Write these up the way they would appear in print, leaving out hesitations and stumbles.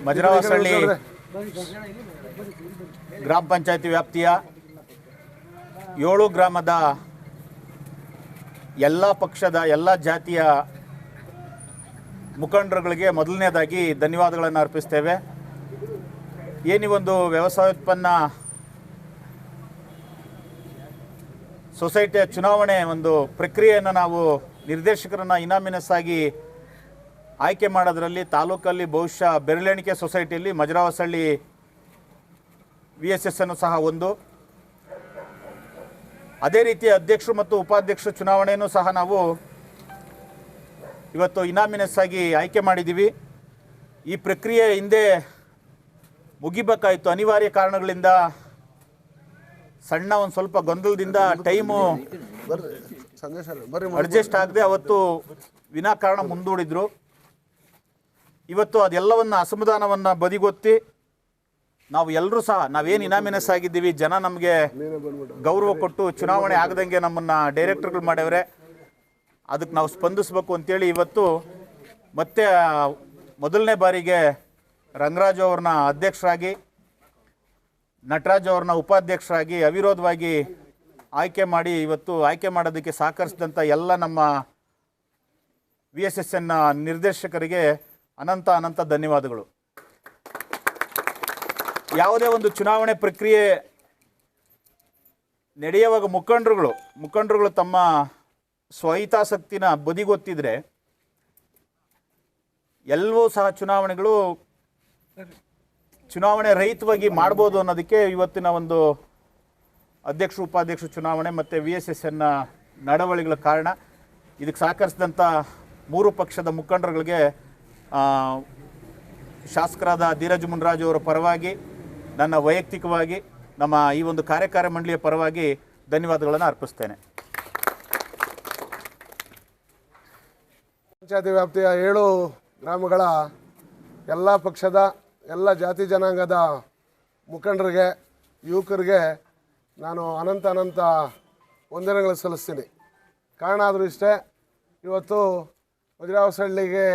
ಮಜರಾವಸಳ್ಳಿ ಗ್ರಾಮ ಪಂಚಾಯತಿ ವ್ಯಾಪ್ತಿಯ 7 ಗ್ರಾಮದ ಎಲ್ಲ ಪಕ್ಷದ ಎಲ್ಲ ಜಾತಿಯ ಮುಖಂಡರುಗಳಿಗೆ ಮೊದಲನೇದಾಗಿ ಧನ್ಯವಾದಗಳನ್ನು ಅರ್ಪಿಸ್ತೇವೆ. ಏನೀವೊಂದು ವ್ಯವಸಾಯೋತ್ಪನ್ನ ಸೊಸೈಟಿಯ ಚುನಾವಣೆ ಒಂದು ಪ್ರಕ್ರಿಯೆಯನ್ನು ನಾವು ನಿರ್ದೇಶಕರನ್ನು ಇನಾಮಿನಸ್ ಆಗಿ ಆಯ್ಕೆ ಮಾಡೋದರಲ್ಲಿ ತಾಲೂಕಲ್ಲಿ ಬಹುಶಃ ಬೆರಳೆಣಿಕೆ ಸೊಸೈಟಿಯಲ್ಲಿ ಮಜರಾವಸಳ್ಳಿ VSS ಅನ್ನು ಸಹ ಒಂದು. ಅದೇ ರೀತಿ ಅಧ್ಯಕ್ಷರು ಮತ್ತು ಉಪಾಧ್ಯಕ್ಷರು ಚುನಾವಣೆಯನ್ನು ಸಹ ನಾವು ಇವತ್ತು ಇನಾಮಿನಸ್ ಆಗಿ ಆಯ್ಕೆ ಮಾಡಿದ್ದೀವಿ. ಈ ಪ್ರಕ್ರಿಯೆ ಹಿಂದೆ ಮುಗಿಬೇಕಾಯಿತು, ಅನಿವಾರ್ಯ ಕಾರಣಗಳಿಂದ ಸಣ್ಣ ಒಂದು ಸ್ವಲ್ಪ ಗೊಂದಲದಿಂದ ಟೈಮು ಅಡ್ಜಸ್ಟ್ ಆಗದೆ ಅವತ್ತು ವಿನಾಕಾರಣ ಮುಂದೂಡಿದ್ರು. ಇವತ್ತು ಅದೆಲ್ಲವನ್ನು ಅಸಮಾಧಾನವನ್ನು ಬದಿಗೊತ್ತಿ ನಾವು ಎಲ್ಲರೂ ಸಹ ನಾವೇನು ಇನಾಮಿನಸ್ ಆಗಿದ್ದೀವಿ, ಜನ ನಮಗೆ ಗೌರವ ಕೊಟ್ಟು ಚುನಾವಣೆ ಆಗದಂಗೆ ನಮ್ಮನ್ನು ಡೈರೆಕ್ಟರ್ಗಳು ಮಾಡ್ಯವ್ರೆ, ಅದಕ್ಕೆ ನಾವು ಸ್ಪಂದಿಸಬೇಕು ಅಂತೇಳಿ ಇವತ್ತು ಮತ್ತೆ ಮೊದಲನೇ ಬಾರಿಗೆ ರಂಗರಾಜು ಅವ್ರನ್ನ ಅಧ್ಯಕ್ಷರಾಗಿ, ನಟರಾಜ್ ಅವ್ರನ್ನ ಉಪಾಧ್ಯಕ್ಷರಾಗಿ ಅವಿರೋಧವಾಗಿ ಆಯ್ಕೆ ಮಾಡಿ ಇವತ್ತು ಆಯ್ಕೆ ಮಾಡೋದಕ್ಕೆ ಸಹಕರಿಸಿದಂಥ ಎಲ್ಲ ನಮ್ಮ VSSN ನಿರ್ದೇಶಕರಿಗೆ ಅನಂತ ಧನ್ಯವಾದಗಳು. ಯಾವುದೇ ಒಂದು ಚುನಾವಣೆ ಪ್ರಕ್ರಿಯೆ ನಡೆಯುವಾಗ ಮುಖಂಡರುಗಳು ತಮ್ಮ ಸ್ವಹಿತಾಸಕ್ತಿನ ಬದಿಗೊತ್ತಿದ್ರೆ ಎಲ್ಲವೂ ಸಹ ಚುನಾವಣೆ ರಹಿತವಾಗಿ ಮಾಡ್ಬೋದು ಅನ್ನೋದಕ್ಕೆ ಇವತ್ತಿನ ಒಂದು ಅಧ್ಯಕ್ಷರು ಉಪಾಧ್ಯಕ್ಷರು ಚುನಾವಣೆ ಮತ್ತು VSSN ನಡವಳಿಗಳ ಕಾರಣ. ಇದಕ್ಕೆ ಸಹಕರಿಸಿದಂಥ 3 ಪಕ್ಷದ ಮುಖಂಡರುಗಳಿಗೆ ಶಾಸಕರಾದ ಧೀರಜ್ ಮುನ್ರಾಜು ಅವರ ಪರವಾಗಿ, ನನ್ನ ವೈಯಕ್ತಿಕವಾಗಿ, ನಮ್ಮ ಈ ಒಂದು ಕಾರ್ಯಕಾರಿ ಮಂಡಳಿಯ ಪರವಾಗಿ ಧನ್ಯವಾದಗಳನ್ನು ಅರ್ಪಿಸ್ತೇನೆ. ಪಂಚಾಯತಿ ವ್ಯಾಪ್ತಿಯ 7 ಗ್ರಾಮಗಳ ಎಲ್ಲ ಪಕ್ಷದ ಎಲ್ಲ ಜಾತಿ ಜನಾಂಗದ ಮುಖಂಡರಿಗೆ, ಯುವಕರಿಗೆ ನಾನು ಅನಂತ ವಂದನೆಗಳು ಸಲ್ಲಿಸ್ತೀನಿ. ಕಾರಣ ಆದರೂ ಇಷ್ಟೇ, ಇವತ್ತು ಮಜರಾವಸಳ್ಳಿಗೆ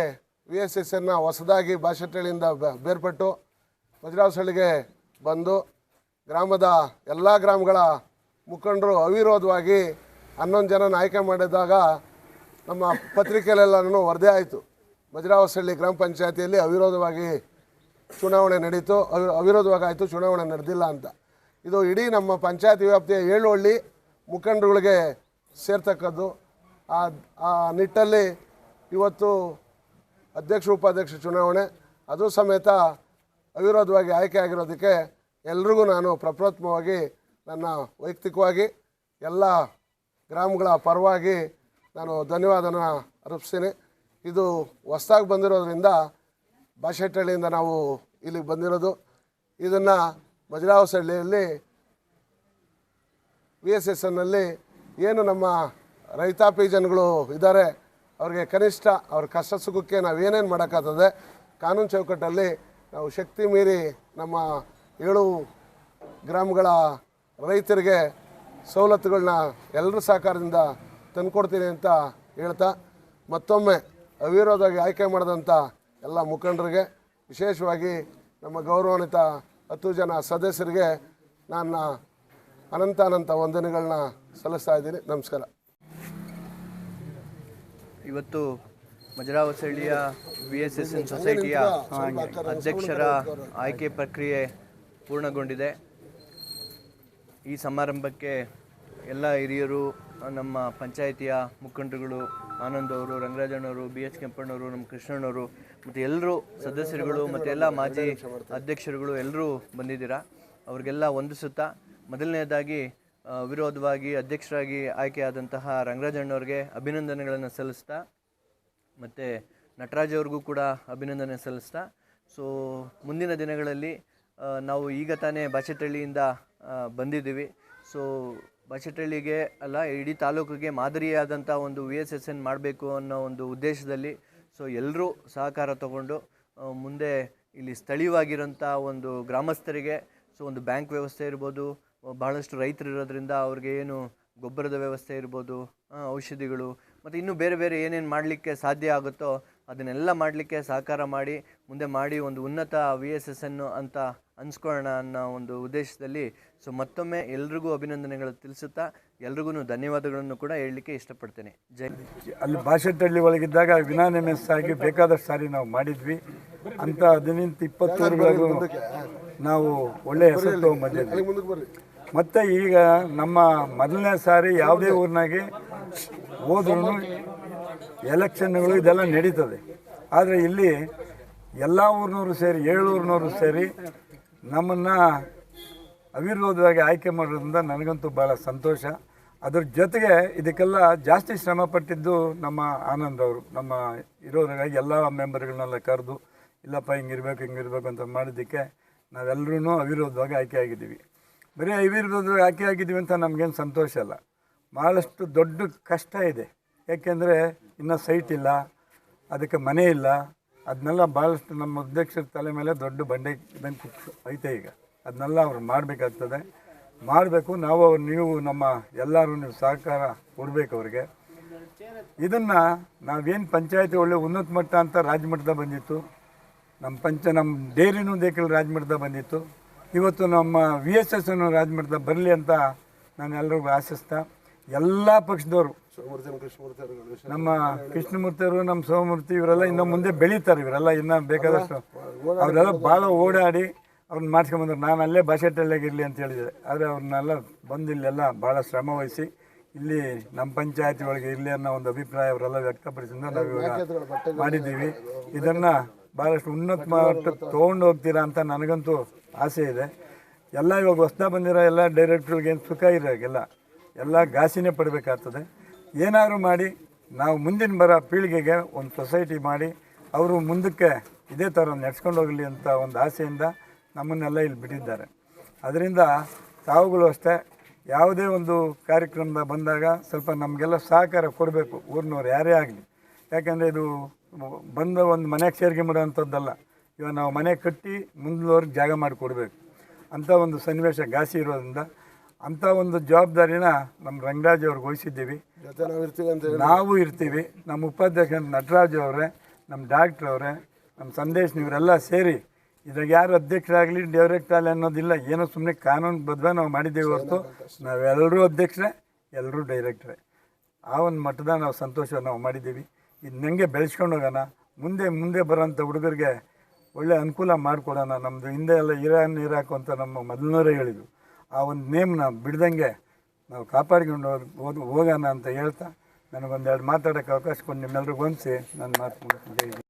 VSSN ಹೊಸದಾಗಿ ಬಾಶೆಟ್ಟಳ್ಳಿಯಿಂದ ಬೇರ್ಪಟ್ಟು ಮಜರಾವಸಳ್ಳಿಗೆ ಬಂದು ಗ್ರಾಮದ ಎಲ್ಲ ಗ್ರಾಮಗಳ ಮುಖಂಡರು ಅವಿರೋಧವಾಗಿ 11 ಜನನ ಆಯ್ಕೆ ಮಾಡಿದಾಗ ನಮ್ಮ ಪತ್ರಿಕೆಯಲ್ಲೆಲ್ಲನೂ ವರದಿ ಆಯಿತು. ಮಜರಾವಸಳ್ಳಿ ಗ್ರಾಮ ಪಂಚಾಯತಿಯಲ್ಲಿ ಅವಿರೋಧವಾಗಿ ಚುನಾವಣೆ ನಡೀತು, ಅವಿರೋಧವಾಗಿ ಆಯಿತು, ಚುನಾವಣೆ ನಡೆದಿಲ್ಲ ಅಂತ. ಇದು ಇಡೀ ನಮ್ಮ ಪಂಚಾಯತಿ ವ್ಯಾಪ್ತಿಯ 7 ಹಳ್ಳಿ ಮುಖಂಡರುಗಳಿಗೆ ಸೇರ್ತಕ್ಕದ್ದು. ಆ ನಿಟ್ಟಲ್ಲಿ ಇವತ್ತು ಅಧ್ಯಕ್ಷ ಉಪಾಧ್ಯಕ್ಷ ಚುನಾವಣೆ ಅದು ಸಮೇತ ಅವಿರೋಧವಾಗಿ ಆಯ್ಕೆ ಆಗಿರೋದಕ್ಕೆ ಎಲ್ರಿಗೂ ನಾನು ಪ್ರಪ್ರಥಮವಾಗಿ ನನ್ನ ವೈಯಕ್ತಿಕವಾಗಿ ಎಲ್ಲ ಗ್ರಾಮಗಳ ಪರವಾಗಿ ನಾನು ಧನ್ಯವಾದನ ಅರ್ಪಿಸ್ತೀನಿ. ಇದು ಹೊಸದಾಗಿ ಬಂದಿರೋದ್ರಿಂದ ಬಾಶೆಟ್ಟಳ್ಳಿಯಿಂದ ನಾವು ಇಲ್ಲಿಗೆ ಬಂದಿರೋದು. ಇದನ್ನು ಮಜರಾವಸಳ್ಳಿಯಲ್ಲಿ VSSNನಲ್ಲಿ ಏನು ನಮ್ಮ ರೈತಾಪಿ ಜನಗಳು ಇದ್ದಾರೆ, ಅವ್ರಿಗೆ ಕನಿಷ್ಠ ಅವ್ರ ಕಷ್ಟ ಸುಖಕ್ಕೆ ನಾವೇನೇನು ಮಾಡೋಕ್ಕಾಗ್ತದೆ ಕಾನೂನು ಚೌಕಟ್ಟಲ್ಲಿ ನಾವು ಶಕ್ತಿ ಮೀರಿ ನಮ್ಮ 7 ಗ್ರಾಮಗಳ ರೈತರಿಗೆ ಸವಲತ್ತುಗಳನ್ನ ಎಲ್ಲರ ಸಹಕಾರದಿಂದ ತಂದುಕೊಡ್ತೀನಿ ಅಂತ ಹೇಳ್ತಾ, ಮತ್ತೊಮ್ಮೆ ಅವಿರೋಧವಾಗಿ ಆಯ್ಕೆ ಮಾಡಿದಂಥ ಎಲ್ಲ ಮುಖಂಡರಿಗೆ, ವಿಶೇಷವಾಗಿ ನಮ್ಮ ಗೌರವಾನ್ವಿತ 10 ಜನ ಸದಸ್ಯರಿಗೆ ನನ್ನ ಅನಂತ ವಂದನೆಗಳನ್ನ ಸಲ್ಲಿಸ್ತಾ ಇದ್ದೀನಿ. ನಮಸ್ಕಾರ. ಇವತ್ತು ಮಜರಾವಸಳ್ಳಿಯ VSSN ಸೊಸೈಟಿಯ ಅಧ್ಯಕ್ಷರ ಆಯ್ಕೆ ಪ್ರಕ್ರಿಯೆ ಪೂರ್ಣಗೊಂಡಿದೆ. ಈ ಸಮಾರಂಭಕ್ಕೆ ಎಲ್ಲ ಹಿರಿಯರು, ನಮ್ಮ ಪಂಚಾಯಿತಿಯ ಮುಖಂಡರುಗಳು, ಆನಂದ್ ಅವರು, ರಂಗರಾಜಣ್ಣವರು, BH ಕೆಂಪಣ್ಣವರು, ನಮ್ಮ ಕೃಷ್ಣಣ್ಣವರು ಮತ್ತು ಎಲ್ಲರೂ ಸದಸ್ಯರುಗಳು ಮತ್ತು ಎಲ್ಲ ಮಾಜಿ ಅಧ್ಯಕ್ಷರುಗಳು ಎಲ್ಲರೂ ಬಂದಿದ್ದೀರಾ. ಅವ್ರಿಗೆಲ್ಲ ವಂದಿಸುತ್ತಾ, ಮೊದಲನೇದಾಗಿ ವಿರೋಧವಾಗಿ ಅಧ್ಯಕ್ಷರಾಗಿ ಆಯ್ಕೆಯಾದಂತಹ ರಂಗರಾಜಣ್ಣವ್ರಿಗೆ ಅಭಿನಂದನೆಗಳನ್ನು ಸಲ್ಲಿಸ್ತಾ, ಮತ್ತು ನಟರಾಜ್ ಅವ್ರಿಗೂ ಕೂಡ ಅಭಿನಂದನೆ ಸಲ್ಲಿಸ್ತಾ, ಸೊ ಮುಂದಿನ ದಿನಗಳಲ್ಲಿ ನಾವು ಈಗ ತಾನೇ ಬಾಶೆಟ್ಟಳ್ಳಿಯಿಂದ ಬಂದಿದ್ದೀವಿ. ಸೊ ಬಾಶೆಟ್ಟಳ್ಳಿಗೆ ಅಲ್ಲ, ಇಡೀ ತಾಲೂಕಿಗೆ ಮಾದರಿಯಾದಂಥ ಒಂದು VSSN ಮಾಡಬೇಕು ಅನ್ನೋ ಒಂದು ಉದ್ದೇಶದಲ್ಲಿ ಸೊ ಎಲ್ಲರೂ ಸಹಕಾರ ತಗೊಂಡು ಮುಂದೆ ಇಲ್ಲಿ ಸ್ಥಳೀಯವಾಗಿರೋಂಥ ಒಂದು ಗ್ರಾಮಸ್ಥರಿಗೆ ಸೊ ಒಂದು ಬ್ಯಾಂಕ್ ವ್ಯವಸ್ಥೆ ಇರ್ಬೋದು, ಬಹಳಷ್ಟು ರೈತರು ಇರೋದ್ರಿಂದ ಅವ್ರಿಗೆ ಏನು ಗೊಬ್ಬರದ ವ್ಯವಸ್ಥೆ ಇರ್ಬೋದು, ಔಷಧಿಗಳು ಮತ್ತು ಇನ್ನೂ ಬೇರೆ ಬೇರೆ ಏನೇನು ಮಾಡಲಿಕ್ಕೆ ಸಾಧ್ಯ ಆಗುತ್ತೋ ಅದನ್ನೆಲ್ಲ ಮಾಡಲಿಕ್ಕೆ ಸಹಕಾರ ಮಾಡಿ ಮುಂದೆ ಮಾಡಿ ಒಂದು ಉನ್ನತ VSSN ಅಂತ ಅನ್ಸ್ಕೊಳ್ಳೋಣ ಅನ್ನೋ ಒಂದು ಉದ್ದೇಶದಲ್ಲಿ ಸೊ ಮತ್ತೊಮ್ಮೆ ಎಲ್ರಿಗೂ ಅಭಿನಂದನೆಗಳು ತಿಳಿಸುತ್ತಾ ಎಲ್ರಿಗೂ ಧನ್ಯವಾದಗಳನ್ನು ಕೂಡ ಹೇಳಲಿಕ್ಕೆ ಇಷ್ಟಪಡ್ತೇನೆ. ಜೈ. ಅಲ್ಲಿ ಬಾಶೆಟ್ಟಹಳ್ಳಿ ಒಳಗಿದ್ದಾಗ ವಿನಾನಿಮೆಸ್ ಆಗಿ ಬೇಕಾದಷ್ಟು ಸಾರಿ ನಾವು ಮಾಡಿದ್ವಿ. ಅಂತ 18-20 ಊರುಗಳಿಗೂ ನಾವು ಒಳ್ಳೆಯ ಹೆಸರು ತೊಗೊಂಡ್ಬಂದಿದ್ವಿ. ಮತ್ತು ಈಗ ನಮ್ಮ ಮೊದಲನೇ ಸಾರಿ ಯಾವುದೇ ಊರಿನಾಗೆ ಹೋದ್ರೂ ಎಲೆಕ್ಷನ್ಗಳು ಇದೆಲ್ಲ ನಡೀತದೆ. ಆದರೆ ಇಲ್ಲಿ ಎಲ್ಲ ಊರಿನವರು ಸೇರಿ 7 ಊರಿನವರು ಸೇರಿ ನಮ್ಮನ್ನು ಅವಿರೋಧವಾಗಿ ಆಯ್ಕೆ ಮಾಡೋದ್ರಿಂದ ನನಗಂತೂ ಭಾಳ ಸಂತೋಷ. ಅದ್ರ ಜೊತೆಗೆ ಇದಕ್ಕೆಲ್ಲ ಜಾಸ್ತಿ ಶ್ರಮ ಪಟ್ಟಿದ್ದು ನಮ್ಮ ಆನಂದ್ ಅವರು. ನಮ್ಮ ಇರೋದ್ರಾಗ ಎಲ್ಲ ಮೆಂಬರ್ಗಳನ್ನೆಲ್ಲ ಕರೆದು ಇಲ್ಲಪ್ಪ ಹಿಂಗಿರ್ಬೇಕು ಅಂತ ಮಾಡಿದ್ದಕ್ಕೆ ನಾವೆಲ್ಲರೂ ಅವಿರೋಧವಾಗಿ ಆಯ್ಕೆ ಆಗಿದ್ದೀವಿ. ಬರೀ ಅವಿರೋಧವಾಗಿ ಆಯ್ಕೆ ಆಗಿದ್ದೀವಿ ಅಂತ ನಮಗೇನು ಸಂತೋಷ ಅಲ್ಲ, ಭಾಳಷ್ಟು ದೊಡ್ಡ ಕಷ್ಟ ಇದೆ. ಯಾಕೆಂದರೆ ಇನ್ನೂ ಸೈಟ್ ಇಲ್ಲ, ಅದಕ್ಕೆ ಮನೆ ಇಲ್ಲ. ಅದನ್ನೆಲ್ಲ ಭಾಳಷ್ಟು ನಮ್ಮ ಅಧ್ಯಕ್ಷರ ತಲೆ ಮೇಲೆ ದೊಡ್ಡ ಬಂಡೆ ಇದ್ದಂಗೆ ಐತೆ. ಈಗ ಅದನ್ನೆಲ್ಲ ಅವ್ರು ಮಾಡಬೇಕಾಗ್ತದೆ, ಮಾಡಬೇಕು. ನೀವು ನಮ್ಮ ಎಲ್ಲರೂ ನೀವು ಸಹಕಾರ ಕೊಡಬೇಕು ಅವ್ರಿಗೆ. ಇದನ್ನು ನಾವೇನು ಪಂಚಾಯತಿ ಒಳ್ಳೆ ಉನ್ನತ ಮಟ್ಟ ಅಂತ ರಾಜ್ಯ ಮಟ್ಟದಾಗ ಬಂದಿತ್ತು, ನಮ್ಮ ಡೈರಿನೂ ದೇಕಲ್ ರಾಜ್ಯ ಮಟ್ಟದಾಗ ಬಂದಿತ್ತು. ಇವತ್ತು ನಮ್ಮ VSSN ರಾಜ್ಯ ಮಟ್ಟದಾಗ ಬರಲಿ ಅಂತ ನಾನು ಎಲ್ರಿಗೂ ಆಶಿಸ್ತಾ, ಎಲ್ಲ ಪಕ್ಷದವರು ನಮ್ಮ ಕೃಷ್ಣಮೂರ್ತಿಯವರು, ನಮ್ಮ ಸೋಮಮೂರ್ತಿ ಇವರೆಲ್ಲ ಇನ್ನೂ ಮುಂದೆ ಬೆಳೀತಾರೆ. ಇವರೆಲ್ಲ ಇನ್ನೂ ಬೇಕಾದಷ್ಟು ಅವರೆಲ್ಲ ಭಾಳ ಓಡಾಡಿ ಅವ್ರನ್ನ ಮಾಡ್ಸ್ಕೊಂಬಂದ್ರು. ನಾನು ಅಲ್ಲೇ ಬಾಶೆಟ್ಟಹಳ್ಳಿಯಾಗಿರಲಿ ಅಂತ ಹೇಳಿದೆ, ಆದರೆ ಅವ್ರನ್ನೆಲ್ಲ ಬಂದು ಇಲ್ಲೆಲ್ಲ ಭಾಳ ಶ್ರಮ ವಹಿಸಿ ಇಲ್ಲಿ ನಮ್ಮ ಪಂಚಾಯತಿ ಒಳಗೆ ಇರಲಿ ಅನ್ನೋ ಒಂದು ಅಭಿಪ್ರಾಯ ಅವರೆಲ್ಲ ವ್ಯಕ್ತಪಡಿಸಿದ ನಾವು ಇವಾಗ ಮಾಡಿದ್ದೀವಿ. ಇದನ್ನು ಭಾಳಷ್ಟು ಉನ್ನತ ಮಟ್ಟಕ್ಕೆ ತೊಗೊಂಡು ಹೋಗ್ತೀರಾ ಅಂತ ನನಗಂತೂ ಆಸೆ ಇದೆ. ಎಲ್ಲ ಇವಾಗ ಹೊಸ್ದಾಗಿ ಬಂದಿರೋ ಎಲ್ಲ ಡೈರೆಕ್ಟ್ರುಗೇನು ಸುಖ ಇರೋಲ್ಲ, ಎಲ್ಲ ಘಾಸಿನೇ ಪಡಬೇಕಾಗ್ತದೆ. ಏನಾದರೂ ಮಾಡಿ ನಾವು ಮುಂದಿನ ಬರೋ ಪೀಳಿಗೆಗೆ ಒಂದು ಸೊಸೈಟಿ ಮಾಡಿ ಅವರು ಮುಂದಕ್ಕೆ ಇದೇ ಥರ ನಡೆಸ್ಕೊಂಡು ಹೋಗಲಿ ಅಂತ ಒಂದು ಆಸೆಯಿಂದ ನಮ್ಮನ್ನೆಲ್ಲ ಇಲ್ಲಿ ಬಿಟ್ಟಿದ್ದಾರೆ. ಅದರಿಂದ ತಾವುಗಳು ಅಷ್ಟೇ ಯಾವುದೇ ಒಂದು ಕಾರ್ಯಕ್ರಮದ ಬಂದಾಗ ಸ್ವಲ್ಪ ನಮಗೆಲ್ಲ ಸಹಕಾರ ಕೊಡಬೇಕು, ಊರಿನವ್ರು ಯಾರೇ ಆಗಲಿ. ಯಾಕೆಂದರೆ ಇದು ಬಂದು ಒಂದು ಮನೆಗೆ ಸೇರ್ಕೊಂಬಿಡೋವಂಥದ್ದಲ್ಲ. ಇವಾಗ ನಾವು ಮನೆ ಕಟ್ಟಿ ಮುಂದಿನವ್ರಿಗೆ ಜಾಗ ಮಾಡಿಕೊಡ್ಬೇಕು ಅಂಥ ಒಂದು ಸನ್ನಿವೇಶ ಘಾಸಿ ಇರೋದ್ರಿಂದ ಅಂಥ ಒಂದು ಜವಾಬ್ದಾರಿನ ನಮ್ಮ ರಂಗರಾಜ್ ಅವ್ರಿಗೆ ವಹಿಸಿದ್ದೀವಿ. ನಾವು ಇರ್ತೀವಿ. ನಮ್ಮ ಉಪಾಧ್ಯಕ್ಷ ನಟರಾಜ್ ಅವರೇ, ನಮ್ಮ ಡಾಕ್ಟ್ರ್ ಅವರೇ, ನಮ್ಮ ಸಂದೇಶ್ ಇವರೆಲ್ಲ ಸೇರಿ ಇದ್ರಾಗ ಯಾರು ಅಧ್ಯಕ್ಷರಾಗಲಿ ಡೈರೆಕ್ಟ್ ಆಗಲಿ ಅನ್ನೋದಿಲ್ಲ. ಏನೋ ಸುಮ್ಮನೆ ಕಾನೂನು ಬದ್ಧ ನಾವು ಮಾಡಿದ್ದೀವಿ ಹೊರತು ನಾವೆಲ್ಲರೂ ಅಧ್ಯಕ್ಷರೇ, ಎಲ್ಲರೂ ಡೈರೆಕ್ಟ್ರೇ. ಆ ಒಂದು ಮಟ್ಟದ ನಾವು ಸಂತೋಷ ನಾವು ಮಾಡಿದ್ದೀವಿ. ಇದು ನನಗೆ ಬೆಳೆಸ್ಕೊಂಡು ಹೋಗೋಣ, ಮುಂದೆ ಬರೋಂಥ ಹುಡುಗರಿಗೆ ಒಳ್ಳೆ ಅನುಕೂಲ ಮಾಡಿಕೊಡೋಣ. ನಮ್ಮದು ಹಿಂದೆ ಎಲ್ಲ ಇರಾಕು ಅಂತ ನಮ್ಮ ಮೊದಲನವರೇ ಹೇಳಿದರು. ಆ ಒಂದು ನೇಮ್ನ ಬಿಡ್ದಂಗೆ ನಾವು ಕಾಪಾಡ್ಕೊಂಡು ಹೋಗೋಣ ಅಂತ ಹೇಳ್ತಾ ನನಗೊಂದೆರಡು ಮಾತಾಡೋಕ್ಕೆ ಅವಕಾಶ ಕೊಟ್ಟು ನಿಮ್ಮೆಲ್ಲರಿಗೂ ಹೊಂದಿಸಿ ನಾನು ಮಾತು